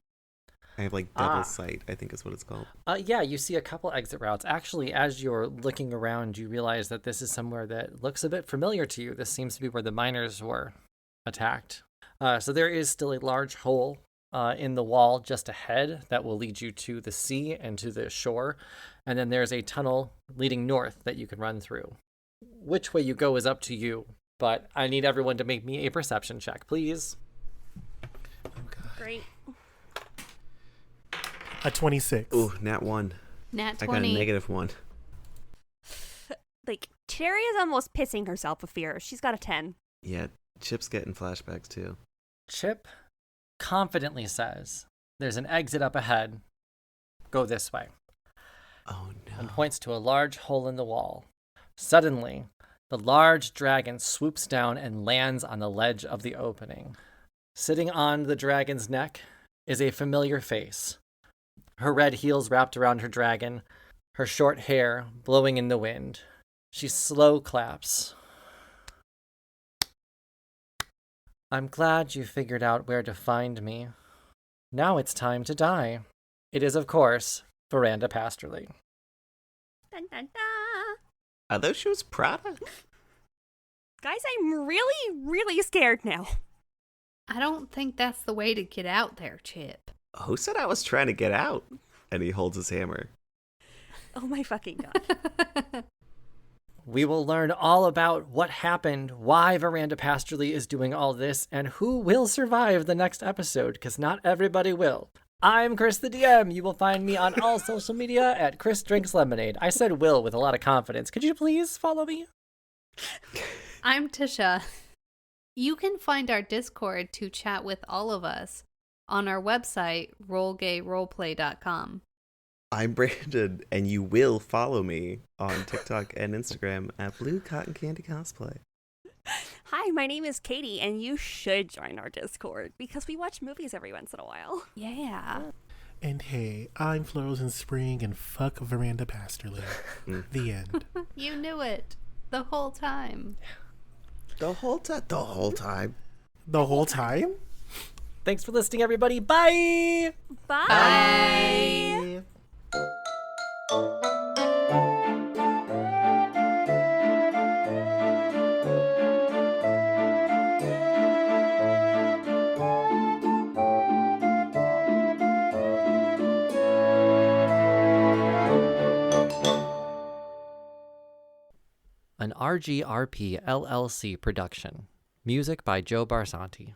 I have like double sight, I think is what it's called. Yeah, you see a couple exit routes. Actually, as you're looking around, you realize that this is somewhere that looks a bit familiar to you. This seems to be where the miners were attacked. So there is still a large hole in the wall just ahead that will lead you to the sea and to the shore. And then there's a tunnel leading north that you can run through. Which way you go is up to you, but I need everyone to make me a perception check, please. Great. A 26. Ooh, nat 1. Nat I got a 20. -1. Like, Cherry is almost pissing herself with fear. She's got a 10. Yeah, Chip's getting flashbacks too. Chip confidently says, "There's an exit up ahead. Go this way." Oh no. And points to a large hole in the wall. Suddenly, the large dragon swoops down and lands on the ledge of the opening. Sitting on the dragon's neck is a familiar face. Her red heels wrapped around her dragon, her short hair blowing in the wind. She slow claps. "I'm glad you figured out where to find me. Now it's time to die." It is, of course, Veranda Pasterly. Dun, dun, dun. Are those shoes Prada? Guys, I'm really, really scared now. I don't think that's the way to get out there, Chip. Who said I was trying to get out? And he holds his hammer. Oh my fucking god. We will learn all about what happened, why Veranda Pasterly is doing all this, and who will survive the next episode, because not everybody will. I'm Chris the DM. You will find me on all social media at Chris Drinks Lemonade. I said will with a lot of confidence. Could you please follow me? I'm Tisha. You can find our Discord to chat with all of us on our website, rollgayroleplay.com. I'm Brandon, and you will follow me on TikTok and Instagram at Blue Cotton Candy Cosplay. Hi, my name is Katie, and you should join our Discord because we watch movies every once in a while. Yeah. And hey, I'm Florals in Spring, and fuck Veranda Pasterly. The end. You knew it the whole time. The whole time. The whole time? Thanks for listening, everybody. Bye! Bye. An RGRP LLC production. Music by Joe Barsanti.